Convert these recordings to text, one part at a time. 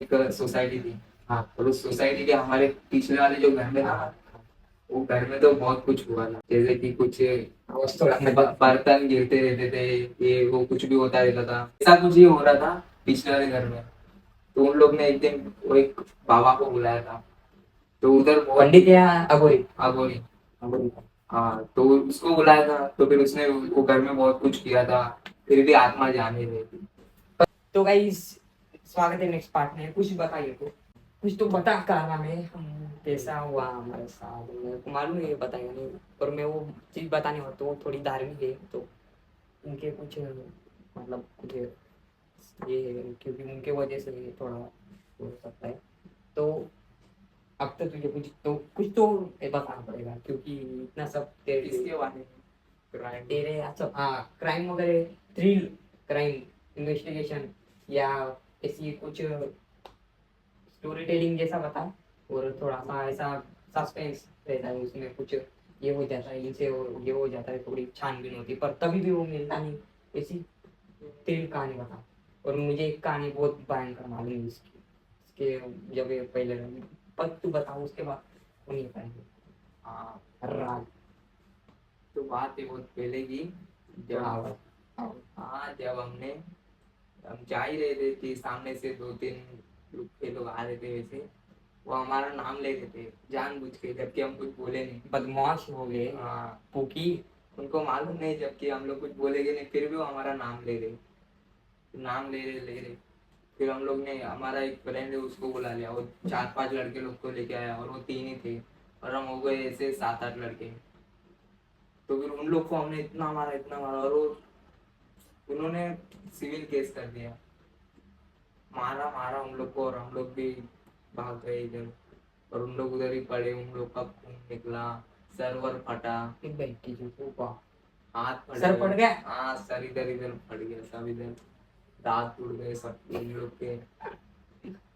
एक सोसाइटी थी। हाँ। और उस सोसाइटी के हमारे पिछले वाले जो घर में था, वो घर में तो बहुत कुछ हुआ था, जैसे कि कुछ आवाज थोड़ा बर्तन गिरते रहते थे, ये वो कुछ भी होता रहता था, ऐसा कुछ ही हो रहा था पिछले वाले घर में। तो उन लोग ने एक दिन वो एक बाबा को बुलाया था, तो उधर बहुत पंडित या अघोरी? अघोरी। अघोरी। हाँ, तो उसको बुलाया था, तो फिर उसने वो घर में बहुत कुछ किया था, फिर भी आत्मा जान ही रही थी। तो गाइस, स्वागत है नेक्स्ट पार्ट में। कुछ बताइए तो, कुछ तो बता कारा में हम कैसा हुआ हमारे साथ। मेरे को मालूम है ये बताएगा नहीं, और मैं वो चीज बताने वाला तो वो थोड़ी धार्मिक है, तो उनके कुछ मतलब कुछ ये है, क्योंकि उनके वजह से ये थोड़ा हो सकता है। तो अब तो तुझे कुछ तो ये बताना पड़ेगा, क्योंकि इतना सब किसके बारे में? क्राइम? तेरे अच्छा हाँ, क्राइम वगैरह, थ्रिल क्राइम, इन्वेस्टिगेशन, या ऐसी कुछ स्टोरी टेलिंग जैसा बता। और थोड़ा सा ऐसा सस्पेंस रहता है उसमें, कुछ ये हो जाता है इनसे, ये हो जाता है, थोड़ी छानबीन होती है पर तभी भी वो मिलता नहीं। ऐसी तेरी कहानी बता। और मुझे एक कहानी बहुत भयंकर मालूम है इसके जब ये पहले पर तू बताओ उसके बाद वो नहीं पाएंगे। हाँ, राज। तो बात है बहुत पहले की, जब हाँ। हाँ। हाँ, जब हम जा ही रहे थे कि सामने से दो तीन लोग आ रहे थे, वैसे वो हमारा नाम ले रहे थे जानबूझ के, जबकि हम कुछ बोले नहीं। बदमाश हो गए। हाँ, पुकी। उनको मालूम नहीं, जबकि हम लोग कुछ बोलेंगे नहीं, फिर भी वो हमारा नाम ले रहे, नाम ले रहे। फिर हम लोग ने, हमारा एक फ्रेंड है उसको बुला लिया, वो चार पांच लड़के लोग को लेके आया, और वो तीन ही थे, और हम हो गए ऐसे सात आठ लड़के। तो फिर उन लोग को हमने इतना मारा, और वो उन्होंने सिविल केस कर दिया, मारा मारा उन लोग को, और हम लोग भी भाग गए इधर, और उन लोग उधर ही पड़े, उन लोग का खून निकला, सर्वर फटा, एक बैठी जो ऊपर हाथ फट सर पड़ गए। गया। हाँ, सर इधर इधर फट गया, सब इधर, दांत टूट गए सब उन लोग के,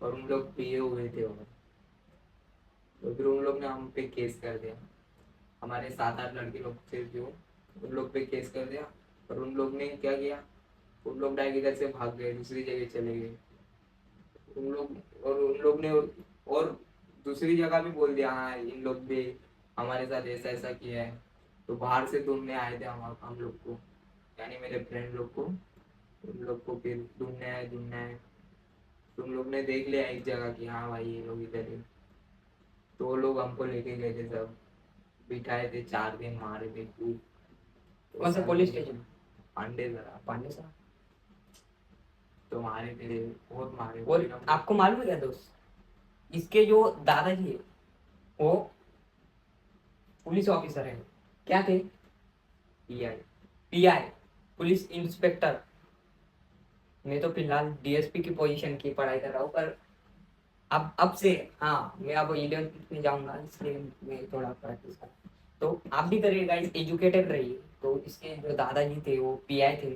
और उन लोग पिए हुए थे वो। तो फिर उन लोग ने हम पे केस कर दिया, हमारे सात आठ लड़के लोग थे जो, उन लोग पे केस कर दिया। और उन लोग ने क्या किया, उन लोग डायरेक्ट इधर से भाग गए, दूसरी जगह चले गए उन लोग, और उन लोग ने और दूसरी जगह भी बोल दिया, हाँ इन लोग भी हमारे साथ ऐसा ऐसा किया है। तो बाहर से ढूंढने आए थे हम लोग को, यानी मेरे फ्रेंड लोग को, उन लोग को फिर ढूंढने आए। तुम लोग ने देख लिया एक जगह कि हाँ भाई ये लोग इधर है, तो वो लोग हमको लेके गए थे, सब बिठाए थे, 4 दिन मारे थे खूब। तो कौन सा सब पुलिस स्टेशन? पांडे जरा, पांडे साहब। तो मारे थे, बहुत मारे, और फिर हम लोग। आपको मालूम है क्या दोस्त, इसके जो दादाजी है वो पुलिस ऑफिसर है। क्या थे? पीआई। Pi, police inspector. मैं तो फिलहाल डीएसपी की पोजीशन की पढ़ाई कर रहा हूँ, पर अब से हाँ, मैं अब 11th में जाऊंगा, इसलिए मैं थोड़ा प्रैक्टिस कर। तो आप भी करिएगा, एजुकेटेड रहिए। तो इसके जो दादाजी थे वो पीआई थे।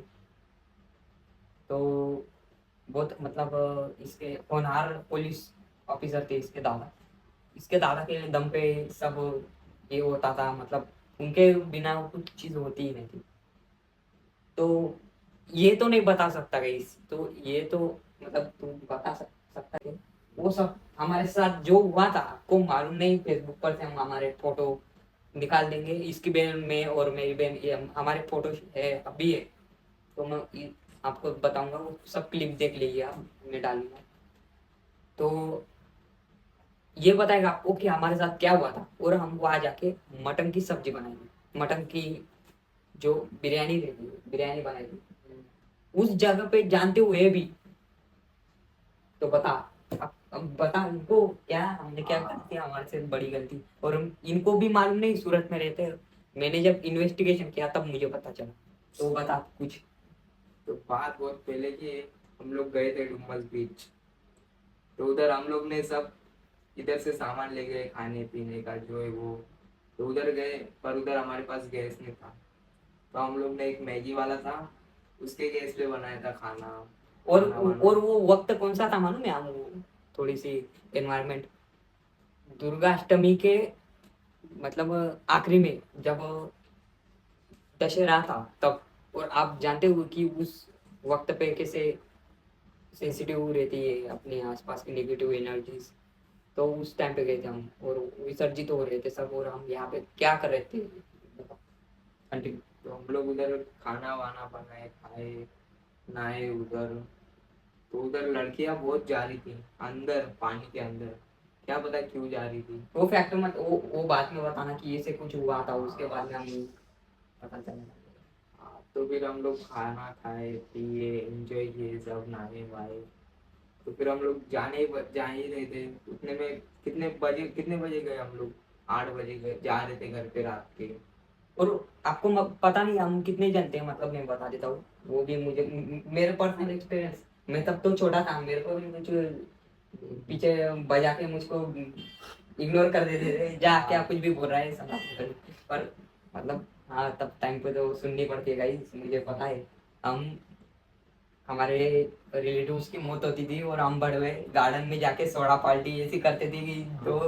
तो बहुत मतलब इसके होनहार पुलिस ऑफिसर थे इसके दादा। इसके दादा के दम पे सब ये होता था, मतलब उनके बिना कुछ चीज होती ही नहीं थी। तो ये तो नहीं बता सकता गाइस, तो ये तो मतलब तू बता सकता है वो सब हमारे साथ जो हुआ था आपको मालूम नहीं। फेसबुक पर से हम हमारे फोटो निकाल देंगे, इसकी बहन में और मेरी बहन, ये हमारे फोटो है अभी है। तो मैं आपको बताऊंगा, वो सब क्लिप देख लीजिए आप, मैं डालूंगा। तो ये बताएगा आपको कि हमारे साथ क्या हुआ था, और हम वहां जाके मटन की सब्जी बनाएंगे, मटन की जो बिरयानी रहती है बिरयानी बनाएंगे उस जगह पे जानते हुए भी। तो बता, अब बता इनको क्या हमने क्या कर हाँ, दिया, हमारे से बड़ी गलती। और इनको भी मालूम नहीं, सूरत में रहते हैं। मैंने जब इन्वेस्टिगेशन किया तब मुझे पता चला। तो बता कुछ। तो बात बहुत पहले की है, हम लोग गए थे डुमस बीच, तो उधर हम लोग ने सब इधर से सामान ले गए, खाने पीने का जो है वो, तो उधर गए, पर उधर हमारे पास गैस नहीं था, तो हम लोग ने एक मैगी वाला था, उसके गैस पे बनाया था खाना, और खाना वाना। और वो वक्त कौन सा था मालूम है? हम थोड़ी सी एनवायरमेंट, दुर्गाष्टमी के मतलब आखिरी में, जब दशहरा था तब। और आप जानते हो कि उस वक्त पे कैसे सेंसिटिव रहती है अपने आसपास की नेगेटिव एनर्जीज, तो उस टाइम पे गए थे हम और विसर्जित हो रहे थे सब, और हम यहाँ पे क्या कर रहे थे, कंटिन्यू। तो हम लोग उधर खाना वाना बनाए, खाए, नहाए उधर। तो उधर लड़कियां बहुत जा रही थी अंदर, पानी के अंदर। क्या पता क्यों जा रही थी। वो फैक्टर मत, वो बाद में बताना कि ये से कुछ हुआ था, उसके बाद में हम पता चला। हाँ, तो फिर हम लोग खाना खाए, पिए, एंजॉय किए, सब नहाए वाए। तो फिर हम लोग जा ही रहे थे उतने में। कितने बजे गए हम लोग? 8 बजे गए, जा रहे थे घर पे रात के। और आपको पता नहीं हम कितने जन थे, मतलब मैं बता देता हूँ, वो भी मुझे मेरे पर्सनल एक्सपीरियंस। मैं तब तो छोटा था, मेरे को भी कुछ पीछे बजा के मुझको इग्नोर कर देते थे, जा क्या कुछ भी बोल रहा है साला। पर मतलब हाँ, तब टाइम पे तो सुननी पड़ती है गाइस, मुझे पता है। हम हमारे रिलेटिव्स की मौत होती थी और हम बड़े हुए गार्डन में जाके सोडा पार्टी ऐसी करते थे कि जो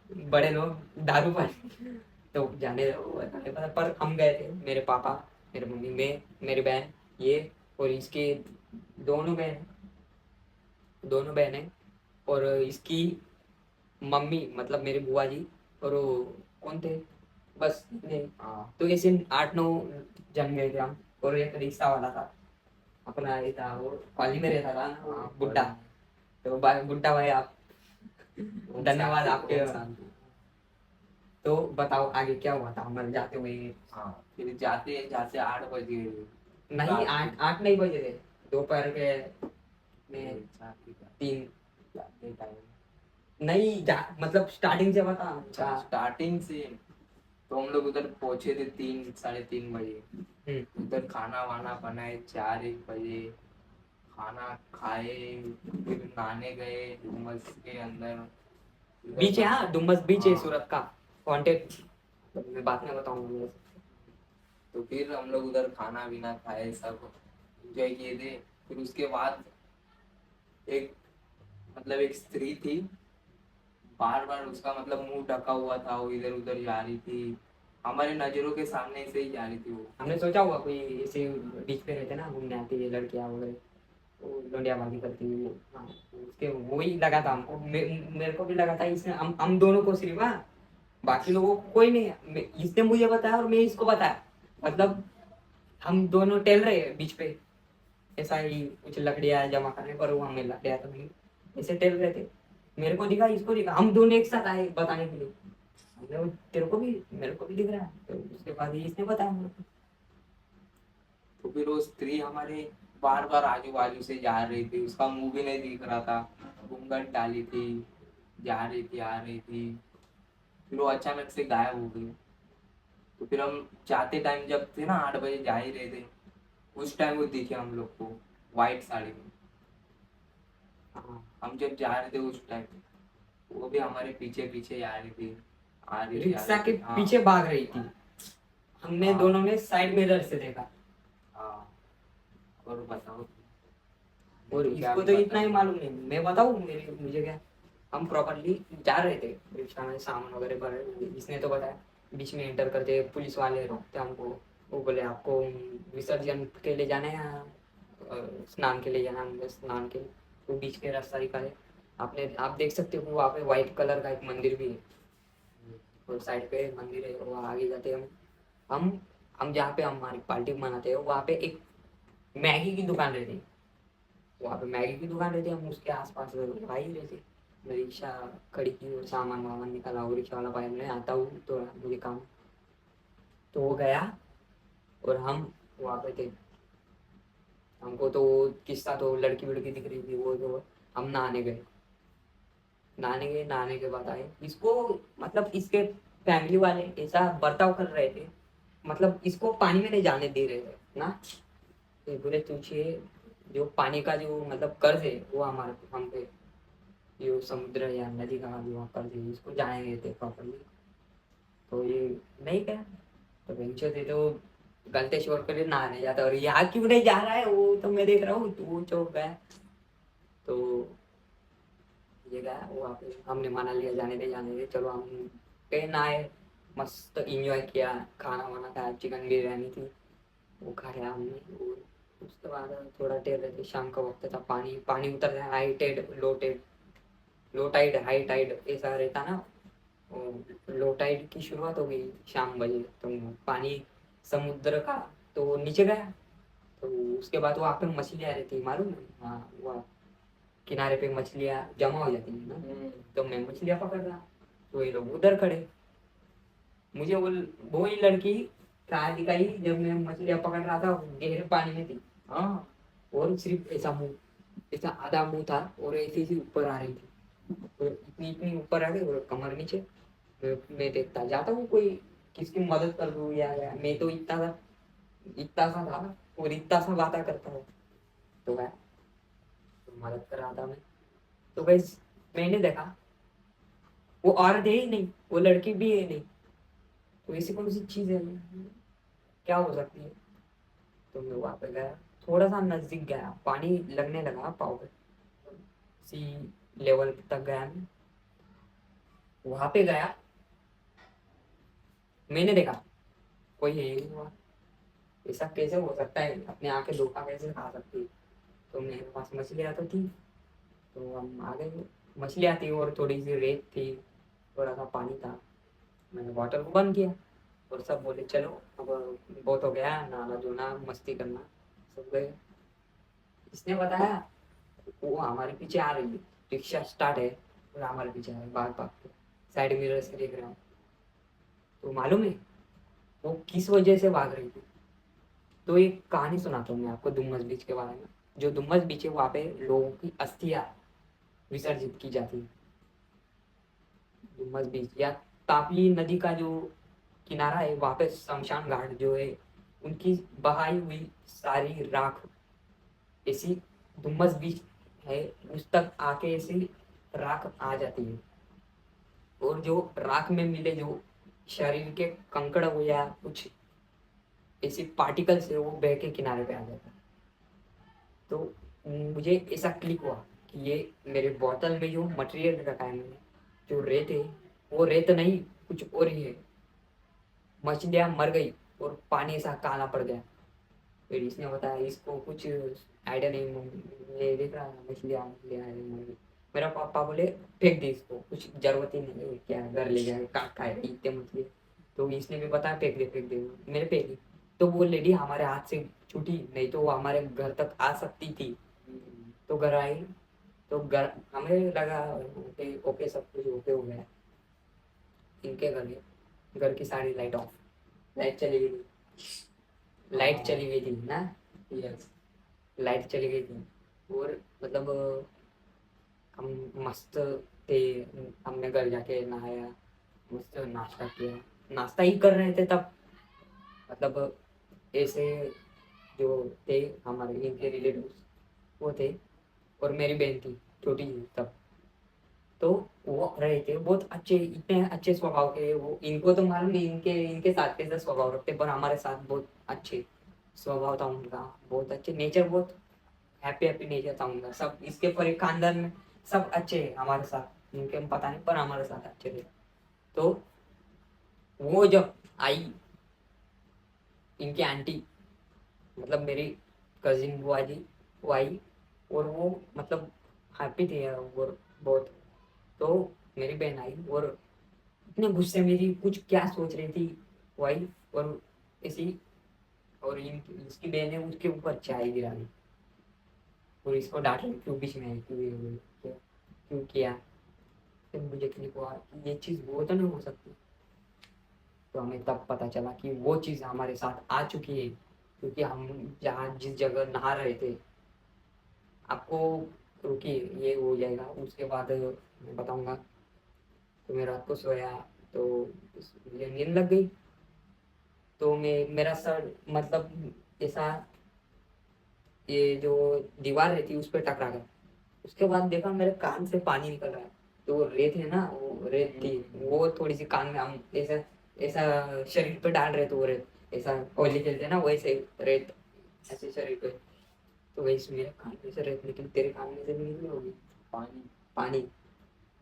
बड़े लोग दारू पार्टी। तो जाने दो, वो नहीं पता, पर हम गए थे, मेरे पापा, मेरे मम्मी, मैं, मेरी बहन, ये और इसके दोनों बहन, दोनों बहनें, और इसकी मम्मी मतलब मेरी बुआ जी, और वो कौन थे, बस इतने। हाँ तो ऐसे 8-9 जन गए थे हम, और एक रिक्शा वाला था अपना, ये था वो पाली में रहता था ना, वो हाँ, बुड्ढा। तो बुड्ढा भाई आप, बहुत धन्यवाद शांति, आपके। बहुत शांति। तो बताओ आगे क्या हुआ था हमारे जाते हुए। हाँ, फिर जाते जाते 8 बजे नहीं, रात के। 8 नहीं बजे थे, दोपहर के में जाते 3। जाते टाइम। नहीं मतलब स्टार्टिंग से बता। अच्छा, स्टार्टिंग से। तो हम लोग उधर पहुंचे थे 3, 3:30 बजे। उधर खाना वाना बनाए 4-1 बजे। खाना खाए, फिर नहाने गए डुमस के अंदर। उधर बीच है, हाँ, डुमस बीच है हाँ। सूरत का, वांटेड। मैं बाद में बताऊंगा। तो फिर हम लोग उधर खाना पीना खाए, सब एंजॉय किए थे। फिर उसके बाद एक मतलब एक स्त्री थी, बार बार उसका मतलब मुंह ढका हुआ था, वो इधर उधर जा रही थी, हमारे नजरों के सामने से ही जा रही थी वो। हमने सोचा होगा कोई ऐसे बीच पे रहते ना घूमने आती है लड़कियां वगैरह, वो लोंडियाबाजी करती है, हाँ, उसके वही लगा था हमको, मेरे को भी लगा था, इसने हम दोनों को सिर्फ, हाँ, बाकी लोगों को कोई नहीं, इसने मुझे बताया और मैं इसको बताया, मतलब हम दोनों टहल रहे हैं बीच पे, ऐसा ही कुछ लकड़ियां जमा करने पर, वो हमें लकड़ियां तो नहीं, ऐसे टहल रहे थे, मेरे को दिखा, इसको दिखा, हम दोनों एक साथ आए बताने के लिए, हमने तेरे को भी, मेरे को भी दिख रहा है, तो उसके बाद ही इसने बताया मेरे को। तो फिर वो स्त्री हमारे बार बार आजू बाजू से जा रही थी, उसका मुंह भी नहीं दिख रहा था, घूंघट डाली थी, जा रही थी आ रही थी। फिर वो अचानक से गायब हो गई। तो फिर हम जाते टाइम जब थे ना, 8 बजे जा ही रहे थे, उस टाइम वो दिखे हम लोग को, व्हाइट साड़ी में। हाँ, हम जब जा रहे थे उस टाइम, वो भी हमारे पीछे पीछे आ रही थी, आ रही थी, आ रिक्शा रही के थी। हाँ पीछे भाग रही थी, हमने हाँ दोनों ने साइड मिरर से देखा। हाँ। और बताओ, मैं और तो क्या इसको तो इतना ही बताऊँ। मालूम नहीं, मैं बताऊँ मेरे मुझे क्या, हम प्रॉपरली जा रहे थे रिक्शा में, सामान वगैरह भर, इसने तो बताया, बीच में एंटर करते पुलिस वाले रोकते हमको, वो बोले आपको विसर्जन के लिए जाना है या स्नान के लिए जाना है, हमने स्नान के लिए, वो बीच के रास्ता दिखाए, आप देख सकते हो वहाँ पे व्हाइट कलर का एक मंदिर भी है, और साइड पे मंदिर है, वहाँ आगे जाते हम हम जहाँ पे हमारी पार्टी मनाते हैं वहाँ पे एक मैगी की दुकान रहती है, वहाँ पे मैगी की दुकान रहती है, हम उसके आसपास भाई रहते, मैं रिक्शा खड़ी की और सामान वामान निकाला, वो रिक्शा वाला भाई मैं आता हूँ तो मुझे काम, तो वो गया और हम वहाँ पे थे, हमको तो वो किस्सा तो लड़की वड़की दिख रही थी, वो जो हम नहाने के बाद आए, इसको मतलब इसके फैमिली वाले ऐसा बर्ताव कर रहे थे, मतलब इसको पानी में नहीं जाने दे रहे थे ना, ये बोले तुझे जो पानी का जो मतलब कर्ज है वो हमारे हम पे, जो समुद्र या नदी का जो वहाँ कर्ज है इसको जाने देते प्रॉपरली, तो ये नहीं गया, तो वेंचर थे तो गलतेश्वर के लिए नहाने जाता, और यहाँ क्यों नहीं जा रहा है वो तो मैं देख रहा हूँ, तू चौक गया, तो ये गया वहाँ पे, हमने माना लिया जाने दे चलो, हम गए नहाए, मस्त इंजॉय किया, खाना वाना खाया, चिकन बिरयानी थी वो खाया हमने, और उसके बाद थोड़ा देर रहते, शाम का वक्त था, पानी पानी उतर जाए, high tide low tide, low tide high tide ऐसा रहता ना। लो टाइड की शुरुआत हो गई शाम बजे, तो पानी समुद्र का तो नीचे गया। तो उसके बाद वहाँ पे मछलियाँ रहती, मालूम है? हाँ, वहाँ किनारे पे मछलियाँ जमा हो जाती है ना। तो मैं मछलियाँ पकड़ रहा, तो ये लोग उधर खड़े। मुझे वो ही लड़की कहाँ दिखाई जब मैं मछलियाँ पकड़ रहा था, गहरे पानी में थी। हाँ, और सिर्फ ऐसा मुंह, ऐसा आधा मुंह था, और ऐसी सी ऊपर आ रही थी, और इतनी इतनी ऊपर आ गई, और कमर नीचे। मैं देखता जाता हूँ कोई किसकी मदद कर दूँ या मैं तो इतना सा था, और इतना सा बात करता हूँ। तो मैं तो मदद कर रहा था मैं। तो बस मैंने देखा वो औरत है ही नहीं, वो लड़की भी है नहीं। तो ऐसी कौन सी चीज है, क्या हो सकती है? तो मैं वहां पे गया, थोड़ा सा नजदीक गया, पानी लगने लगा पाँव पे, सी लेवल तक गया मैं। वहां पे गया, मैंने देखा कोई है ही नहीं वहाँ। ऐसा कैसे हो सकता है, अपने आंखें धोखा कैसे खा सकती है? तो मेरे पास मछलियाँ तो थी, तो हम आ गए। मछलियाँ थी और थोड़ी सी रेत थी, थोड़ा सा पानी था। मैंने बॉटल को बंद किया, और सब बोले चलो अब बहुत हो गया, नहाना धोना मस्ती करना। सब गए। इसने बताया वो हमारे पीछे आ रही है, रिक्शा स्टार्ट है, और हमारे पीछे आ रही है, भाग भाग के। साइड मिरर से देख रहा हूँ। तो मालूम है वो किस वजह से भाग रही थी? तो एक कहानी सुनाता हूँ मैं आपको डुम्मस बीच के बारे में। जो डुम्मस बीच है, वहाँ पे लोगों की अस्थियां विसर्जित की जाती है। डुम्मस बीच या तापी नदी का जो किनारा है, वहाँ पे शमशान घाट जो है, उनकी बहाई हुई सारी राख ऐसी डुम्मस बीच है, उस तक आके ऐसी राख आ जाती है। और जो राख में मिले जो शरीर के कंकड़ हो या कुछ ऐसी पार्टिकल्स है, वो बह के किनारे पे आ जाता है। तो मुझे ऐसा क्लिक हुआ कि ये मेरे बोतल में जो मटेरियल रखा है मैंने, जो रेत है, वो रेत नहीं, कुछ और ही है। मछलियां मर गई, और पानी ऐसा काला पड़ गया। फिर इसने बताया इसको कुछ आइडिया नहीं, मैं देख रहा था मछलियां मछलियां मर गई। मेरा पापा बोले फेंक दे इसको, कुछ जरूरत ही नहीं है, क्या घर ले जाए काट खाए इतने मछली। तो इसने भी बताया फेंक दे फेंक दे, मैंने फेंक दी। तो वो लेडी हमारे हाथ से छूटी, नहीं तो वो हमारे घर तक आ सकती थी। तो घर आई, तो घर हमें लगा ओके ओके, सब कुछ ओके हो गया। इनके घर की सारी लाइट ऑफ, लाइट चली गई थी। लाइट चली गई थी ना। यस, लाइट चली गई थी। और मतलब हम मस्त थे। हमने घर जाके नहाया, मस्त नाश्ता किया। नाश्ता ही कर रहे थे तब, मतलब ऐसे जो थे हमारे इनके रिलेटिव, वो थे, और मेरी बहन थी छोटी थी तब। तो वो रहे थे बहुत अच्छे, इतने अच्छे स्वभाव के वो। इनको तो मालूम नहीं इनके इनके साथ कैसा स्वभाव रखते, पर हमारे साथ बहुत अच्छे स्वभाव था उनका, बहुत अच्छे नेचर, बहुत हैप्पी हैप्पी नेचर था उनका। सब इसके पूरे खानदान में सब अच्छे हैं हमारे साथ, उनके हम पता नहीं, पर हमारे साथ अच्छे थे। तो वो जब आई, इनकी आंटी, मतलब मेरी कजिन बुआ जी, वो आई, और वो मतलब हैप्पी थे और बहुत। तो मेरी बहन आई, और इतने गुस्से में थी, कुछ क्या सोच रही थी वो आई, और ऐसी, और इसकी बहन है उसके ऊपर चाय गिरा दी, और इसको डांट रही क्यों बीच में आई, क्यों ये हुई, क्यों किया। फिर मुझे क्लिक हुआ कि ये चीज़ वो तो नहीं हो सकती। तो हमें तब पता चला कि वो चीज़ हमारे साथ आ चुकी है, क्योंकि हम जहाँ जिस जगह नहा रहे थे, आपको रुकिए ये हो जाएगा उसके बाद मैं बताऊंगा। तो मैं रात को सोया, तो मुझे नींद लग गई। तो मैं मेरा सर मतलब ऐसा, ये जो दीवार रहती है उस पर टकरा गया। उसके बाद देखा मेरे कान से पानी निकल रहा है। तो वो रेत है ना, वो रेत थी, वो थोड़ी सी कान में हम ऐसा ऐसा शरीर पे डाल रहे थे, वो रेत ऐसा होली खेलते हैं ना वैसे रेत ऐसे शरीर पे। तो वैसे मेरे कान में से रेत निकली, तेरे कान में से भी निकली होगी पानी। पानी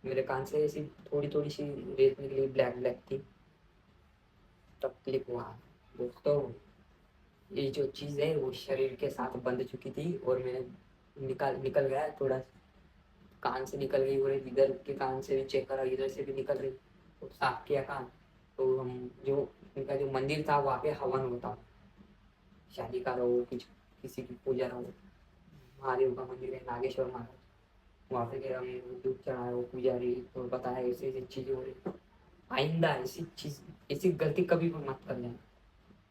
मेरे कान से ऐसी थोड़ी थोड़ी सी रेत निकली, ब्लैक ब्लैक थी। तब क्लिक हुआ दोस्तों, ये जो चीज है वो शरीर के साथ बंध चुकी थी और मैंने निकल गया थोड़ा, कान से निकल गई और इधर के कान से भी चेक करा, इधर से भी निकल गई, तो साफ किया कान। तो हम जो उनका जो मंदिर था वहाँ पे हवन होता, शादी का रहो, कुछ किसी की पूजा रहो, महादेव का मंदिर है नागेश्वर महाराज, वहाँ पे गए, हमने दूध चढ़ाया, वो पुजारी तो बताया ऐसी ऐसी चीजें हो रही। आइंदा ऐसी चीज, ऐसी गलती कभी भी मत कर लेना,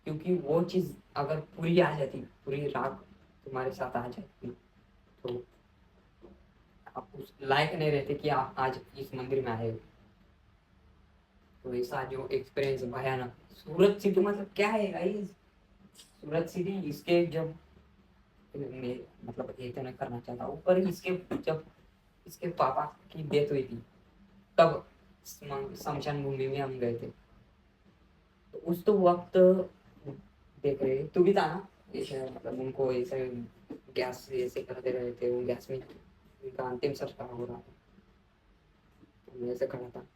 क्योंकि वो चीज अगर पूरी आ जाती, पूरी राग तुम्हारे साथ आ जाती, तो आप उस लायक नहीं रहते कि आप आज इस मंदिर में आए हो। तो ऐसा जो एक्सपीरियंस भयानक। सूरत सिटी मतलब क्या है गाइस, सूरत सिटी इसके जब मैं मतलब ये तो नहीं करना चाहता हूँ, पर इसके जब इसके पापा की डेथ हुई थी तब शमशान भूमि में हम गए थे। तो उस तो वक्त देख रहे, तू भी था ना, ऐसे मतलब उनको ऐसे गैस से ऐसे करते रहे थे, वो गैस में उनका अंतिम संस्कार हो रहा था, तो मैं ऐसे खड़ा था,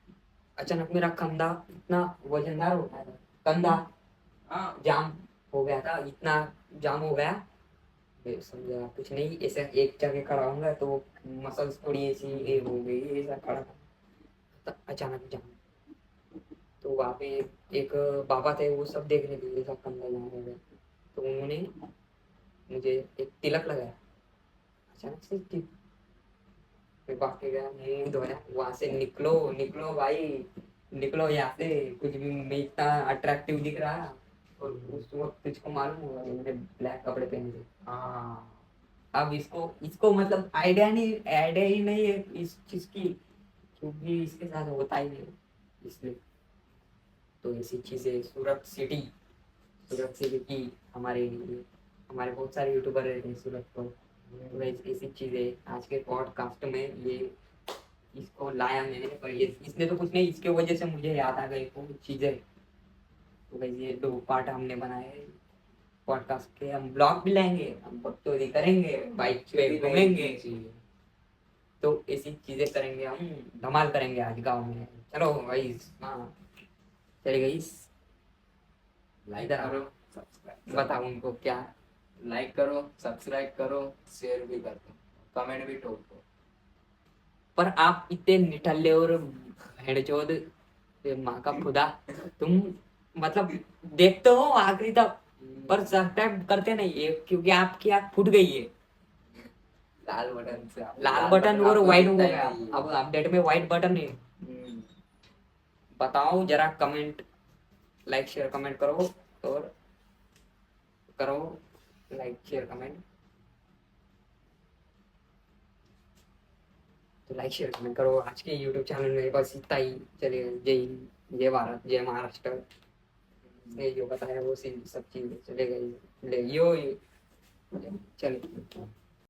अचानक मेरा कंधा इतना वजनदार हो गया था, कंधा जाम हो गया था, इतना जाम हो गया, मैं समझा कुछ नहीं, ऐसे एक जगह खड़ा होऊंगा तो मसल्स थोड़ी ऐसी ये हो गई, ऐसा खड़ा था, तो अचानक जाम। तो वहाँ पे एक बाबा थे, वो सब देखने के लिए सब कंधा जाम हो गया, तो उन्होंने मुझे एक तिलक लगाया, अचानक से मैं भाग के गया, मुंह धोया, वहां से निकलो निकलो भाई, निकलो यहाँ से, कुछ भी मैं इतना अट्रैक्टिव दिख रहा, और उस वक्त तुझको मालूम होगा मैंने ब्लैक कपड़े पहने थे। हाँ, अब इसको इसको मतलब आइडिया ही नहीं है इस चीज की, क्योंकि इसके साथ होता ही नहीं, इसलिए। तो ऐसी चीजें सूरत सिटी की हमारे बहुत सारे यूट्यूबर रहते हैं सूरत को, तो ऐसी चीजें आज के पॉडकास्ट में ये इसको लाया मैंने, पर ये इसने तो कुछ नहीं, इसके वजह से मुझे याद आ गई वो चीजें। तो भाई ये 2 पार्ट हमने बनाए पॉडकास्ट के, हम ब्लॉग भी लाएंगे, हम बकचोदी करेंगे, बाइक पे घूमेंगे, तो ऐसी चीजें करेंगे, हम धमाल करेंगे आज गांव में। चलो भाई, हाँ चले गई, लाइक इधर आओ, करो, सब्सक्राइब बताओ उनको क्या। लाइक करो, सब्सक्राइब करो, शेयर भी कर दो, कमेंट भी ठोक दो। पर आप इतने निठल्ले और भेड़चोद, ये माँ का खुदा, तुम मतलब देखते हो आखिरी तक, पर सब्सक्राइब करते नहीं है, क्योंकि आपकी आँख फूट गई है, लाल बटन से लाल बटन और आपको व्हाइट हो दिखता ही गया, नहीं है। अब अपडेट में व्हाइट बटन है। बताओ जरा, कमेंट, लाइक शेयर कमेंट करो, और करो लाइक शेयर कमेंट, तो लाइक शेयर कमेंट करो। आज के यूट्यूब चैनल में बस इतना ही, चलिए, जय हिंद, जय भारत, जय महाराष्ट्र, ने जो बताया वो सब चीजें चले गई, यो चलिए।